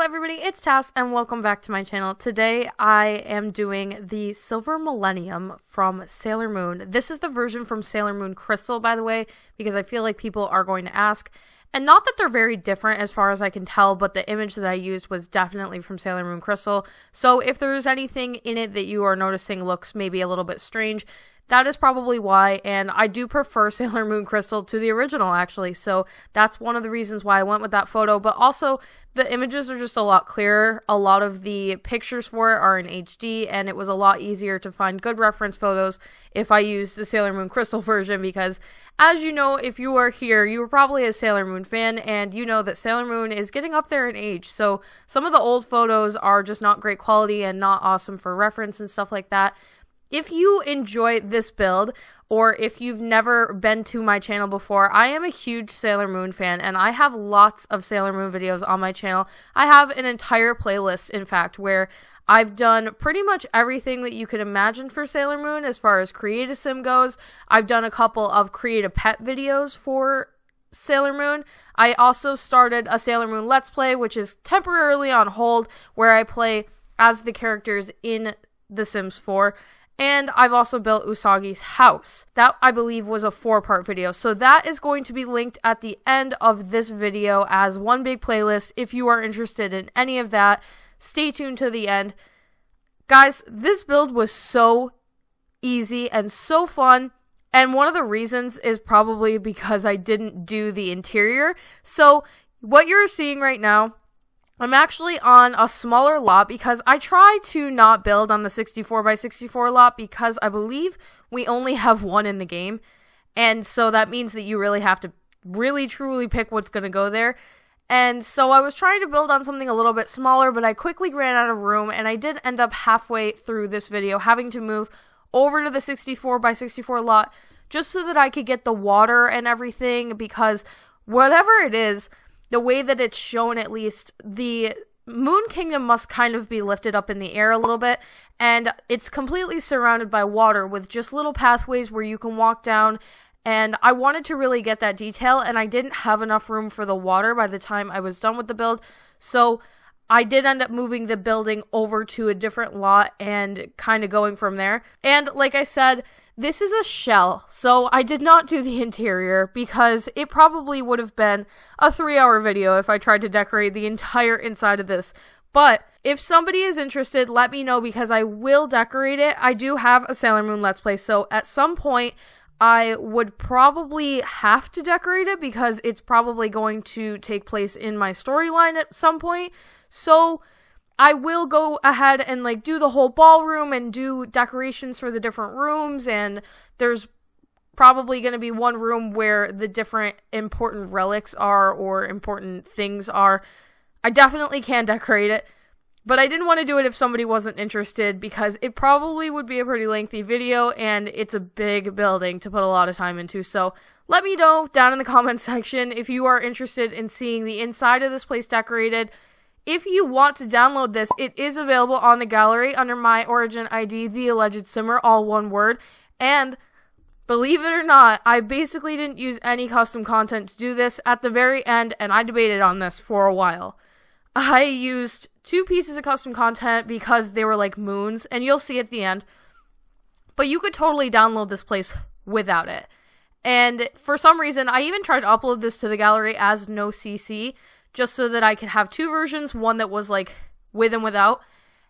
everybody, it's Tas and welcome back to my channel. Today I am doing the Silver Millennium from Sailor Moon. This is the version from Sailor Moon Crystal, by the way, because I feel like people are going to ask. And not that they're very different as far as I can tell, but the image that I used was definitely from Sailor Moon Crystal. So if there's anything in it that you are noticing looks maybe a little bit strange, that is probably why, and I do prefer Sailor Moon Crystal to the original, actually, so that's one of the reasons why I went with that photo, but also, the images are just a lot clearer. A lot of the pictures for it are in HD, and it was a lot easier to find good reference photos if I used the Sailor Moon Crystal version, because, as you know, if you are here, you were probably a Sailor Moon fan, and you know that Sailor Moon is getting up there in age, so some of the old photos are just not great quality and not awesome for reference and stuff like that. If you enjoy this build, or if you've never been to my channel before, I am a huge Sailor Moon fan, and I have lots of Sailor Moon videos on my channel. I have an entire playlist, in fact, where I've done pretty much everything that you could imagine for Sailor Moon as far as Create a Sim goes. I've done a couple of Create a Pet videos for Sailor Moon. I also started a Sailor Moon Let's Play, which is temporarily on hold, where I play as the characters in The Sims 4. And I've also built Usagi's house. That, I believe, was a 4-part video. So that is going to be linked at the end of this video as one big playlist. If you are interested in any of that, stay tuned to the end. Guys, this build was so easy and so fun. And one of the reasons is probably because I didn't do the interior. So what you're seeing right now, I'm actually on a smaller lot because I try to not build on the 64x64 lot because I believe we only have one in the game. And so that means that you really have to really truly pick what's going to go there. And so I was trying to build on something a little bit smaller, but I quickly ran out of room, and I did end up halfway through this video having to move over to the 64x64 lot just so that I could get the water and everything, because whatever it is, the way that it's shown, at least, the Moon Kingdom must kind of be lifted up in the air a little bit, and it's completely surrounded by water with just little pathways where you can walk down, and I wanted to really get that detail, and I didn't have enough room for the water by the time I was done with the build, so I did end up moving the building over to a different lot and kind of going from there. And like I said, this is a shell, so I did not do the interior because it probably would have been a 3-hour video if I tried to decorate the entire inside of this. But if somebody is interested, let me know because I will decorate it. I do have a Sailor Moon Let's Play, so at some point I would probably have to decorate it because it's probably going to take place in my storyline at some point. So I will go ahead and like do the whole ballroom and do decorations for the different rooms, and there's probably going to be one room where the different important relics are or important things are. I definitely can decorate it, but I didn't want to do it if somebody wasn't interested because it probably would be a pretty lengthy video and it's a big building to put a lot of time into. So let me know down in the comment section if you are interested in seeing the inside of this place decorated. If you want to download this, it is available on the gallery under my origin ID, Theallegedsimmer, all one word. And believe it or not, I basically didn't use any custom content to do this at the very end, and I debated on this for a while. I used 2 pieces of custom content because they were like moons, and you'll see at the end. But you could totally download this place without it. And for some reason, I even tried to upload this to the gallery as no CC, just so that I could have 2 versions, one that was like with and without,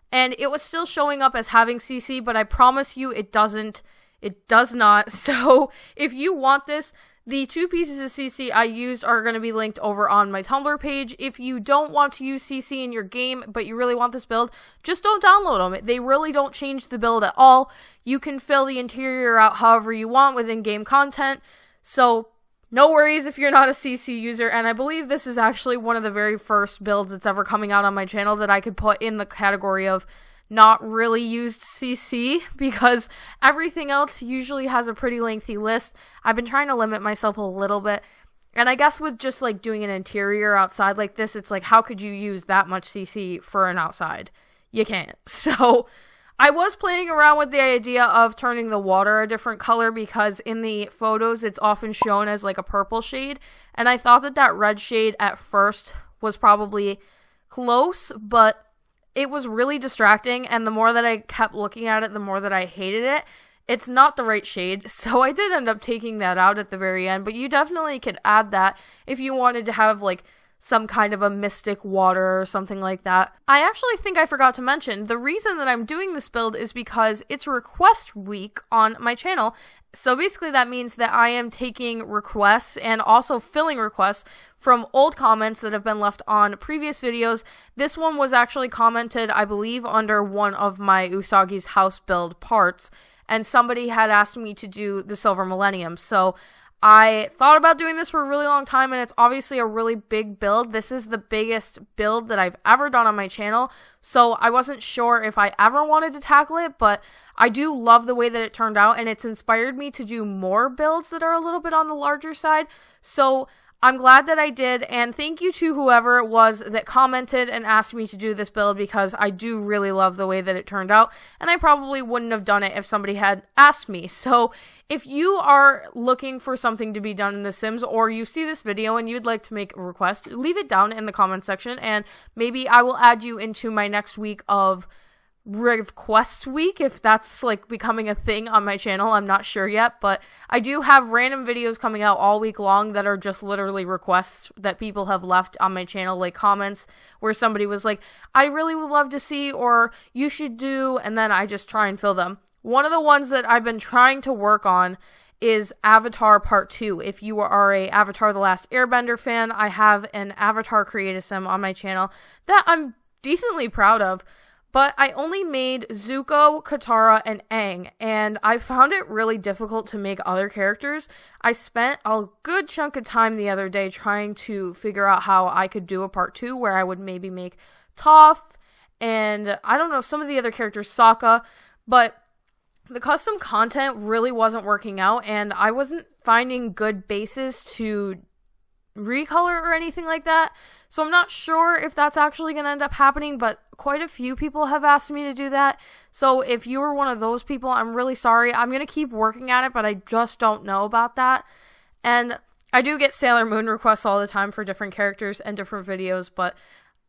and it was still showing up as having CC, but I promise you it does not. So if you want this, the 2 pieces of CC I used are going to be linked over on my Tumblr page. If you don't want to use CC in your game, but you really want this build, just don't download them. They really don't change the build at all. You can fill the interior out however you want with in-game content, so no worries if you're not a CC user, and I believe this is actually one of the very first builds that's ever coming out on my channel that I could put in the category of not really used CC, because everything else usually has a pretty lengthy list. I've been trying to limit myself a little bit, and I guess with just like doing an interior outside like this, it's like, how could you use that much CC for an outside? You can't. So I was playing around with the idea of turning the water a different color because in the photos it's often shown as like a purple shade, and I thought that that red shade at first was probably close, but it was really distracting, and the more that I kept looking at it, the more that I hated it. It's not the right shade, so I did end up taking that out at the very end, but you definitely could add that if you wanted to have, like, some kind of a mystic water or something like that. I actually think I forgot to mention, the reason that I'm doing this build is because it's request week on my channel. So basically that means that I am taking requests and also filling requests from old comments that have been left on previous videos. This one was actually commented, I believe, under one of my Usagi's house build parts, and somebody had asked me to do the Silver Millennium. So I thought about doing this for a really long time, and it's obviously a really big build. This is the biggest build that I've ever done on my channel, so I wasn't sure if I ever wanted to tackle it, but I do love the way that it turned out, and it's inspired me to do more builds that are a little bit on the larger side. So I'm glad that I did, and thank you to whoever it was that commented and asked me to do this build, because I do really love the way that it turned out, and I probably wouldn't have done it if somebody had asked me. So if you are looking for something to be done in The Sims, or you see this video and you'd like to make a request, leave it down in the comment section, and maybe I will add you into my next week of request week, if that's like becoming a thing on my channel. I'm not sure yet, but I do have random videos coming out all week long that are just literally requests that people have left on my channel, like comments where somebody was like, I really would love to see, or you should do, and then I just try and fill them. One of the ones that I've been trying to work on is Avatar Part 2. If you are a Avatar The Last Airbender fan, I have an Avatar Create-A-Sim on my channel that I'm decently proud of. But I only made Zuko, Katara, and Aang, and I found it really difficult to make other characters. I spent a good chunk of time the other day trying to figure out how I could do a part 2 where I would maybe make Toph, and I don't know, some of the other characters, Sokka, but the custom content really wasn't working out, and I wasn't finding good bases to recolor or anything like that. So I'm not sure if that's actually going to end up happening, but quite a few people have asked me to do that. So if you were one of those people, I'm really sorry. I'm going to keep working at it, but I just don't know about that. And I do get Sailor Moon requests all the time for different characters and different videos, but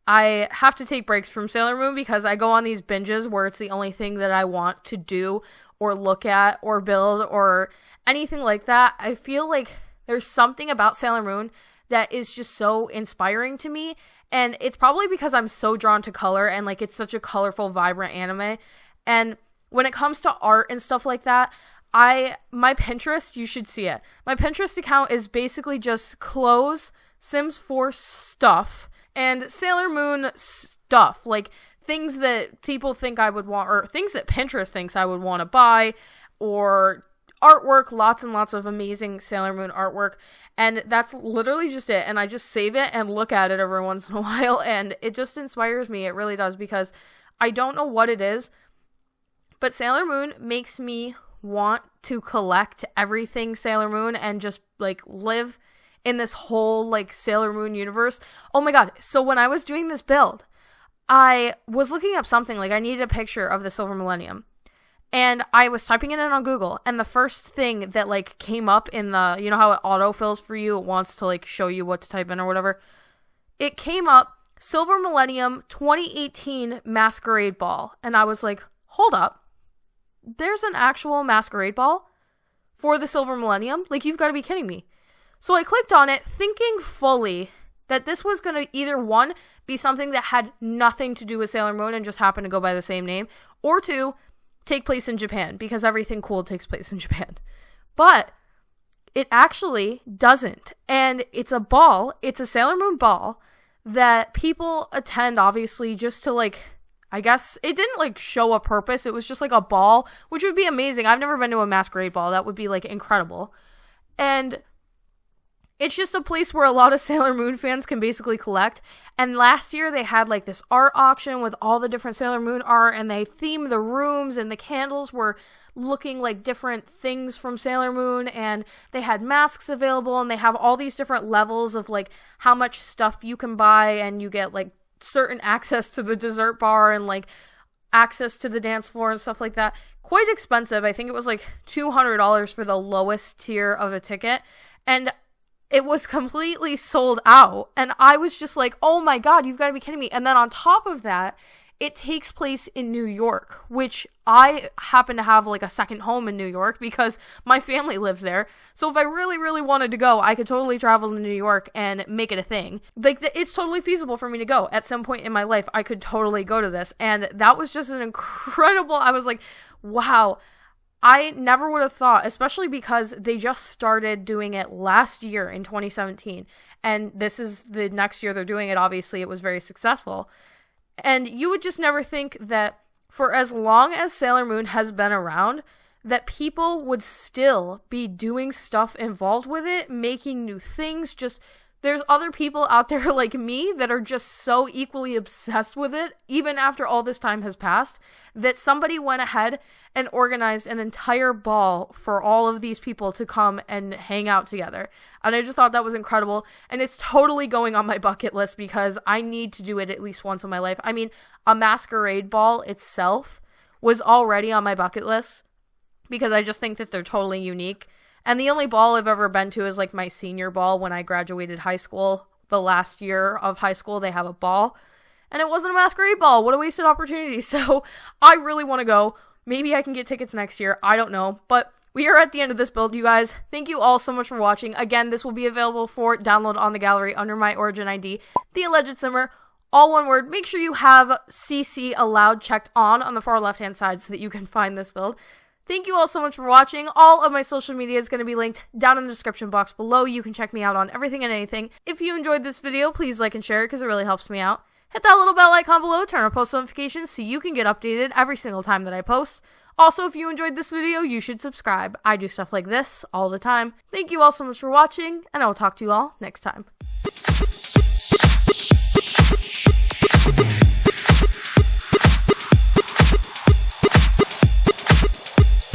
I have to take breaks from Sailor Moon because I go on these binges where it's the only thing that I want to do or look at or build or anything like that. I feel like there's something about Sailor Moon that is just so inspiring to me, and it's probably because I'm so drawn to color, and like it's such a colorful, vibrant anime. And when it comes to art and stuff like that, my Pinterest, you should see it. My Pinterest account is basically just clothes, Sims 4 stuff, and Sailor Moon stuff, like things that people think I would want, or things that Pinterest thinks I would want to buy, or artwork, lots and lots of amazing Sailor Moon artwork, and that's literally just it. And I just save it and look at it every once in a while, and it just inspires me. It really does, because I don't know what it is, but Sailor Moon makes me want to collect everything Sailor Moon and just like live in this whole like Sailor Moon universe. Oh my god, so when I was doing this build, I was looking up something, like I needed a picture of the Silver Millennium. And I was typing it in on Google, and the first thing that, like, came up in the, you know how it autofills for you? It wants to, like, show you what to type in or whatever. It came up, Silver Millennium 2018 Masquerade Ball. And I was like, hold up. There's an actual Masquerade Ball for the Silver Millennium? Like, you've got to be kidding me. So I clicked on it, thinking fully that this was going to either, one, be something that had nothing to do with Sailor Moon and just happened to go by the same name, or two, take place in Japan, because everything cool takes place in Japan. But it actually doesn't. And it's a ball, it's a Sailor Moon ball that people attend, obviously, just to, like, I guess it didn't like show a purpose. It was just like a ball, which would be amazing. I've never been to a masquerade ball. That would be like incredible. And it's just a place where a lot of Sailor Moon fans can basically collect. And last year they had like this art auction with all the different Sailor Moon art, and they themed the rooms, and the candles were looking like different things from Sailor Moon, and they had masks available, and they have all these different levels of like how much stuff you can buy, and you get like certain access to the dessert bar and like access to the dance floor and stuff like that. Quite expensive. I think it was like $200 for the lowest tier of a ticket. And it was completely sold out. And I was just like, oh my God, you've got to be kidding me. And then on top of that, it takes place in New York, which I happen to have like a second home in New York because my family lives there. So if I really, really wanted to go, I could totally travel to New York and make it a thing. Like, it's totally feasible for me to go. At some point in my life, I could totally go to this. And that was just an incredible, I was like, wow. I never would have thought, especially because they just started doing it last year in 2017. And this is the next year they're doing it. Obviously, it was very successful. And you would just never think that for as long as Sailor Moon has been around, that people would still be doing stuff involved with it, making new things. Just, there's other people out there like me that are just so equally obsessed with it, even after all this time has passed, that somebody went ahead and organized an entire ball for all of these people to come and hang out together. And I just thought that was incredible. And it's totally going on my bucket list because I need to do it at least once in my life. I mean, a masquerade ball itself was already on my bucket list because I just think that they're totally unique. And the only ball I've ever been to is like my senior ball when I graduated high school. The last year of high school, they have a ball. And it wasn't a masquerade ball. What a wasted opportunity. So I really want to go. Maybe I can get tickets next year. I don't know. But we are at the end of this build, you guys. Thank you all so much for watching. Again, this will be available for download on the gallery under my origin ID, Theallegedsimmer. All one word. Make sure you have CC allowed checked on the far left-hand side so that you can find this build. Thank you all so much for watching. All of my social media is going to be linked down in the description box below. You can check me out on everything and anything. If you enjoyed this video, please like and share it because it really helps me out. Hit that little bell icon below, turn on post notifications so you can get updated every single time that I post. Also, if you enjoyed this video, you should subscribe. I do stuff like this all the time. Thank you all so much for watching, and I will talk to you all next time.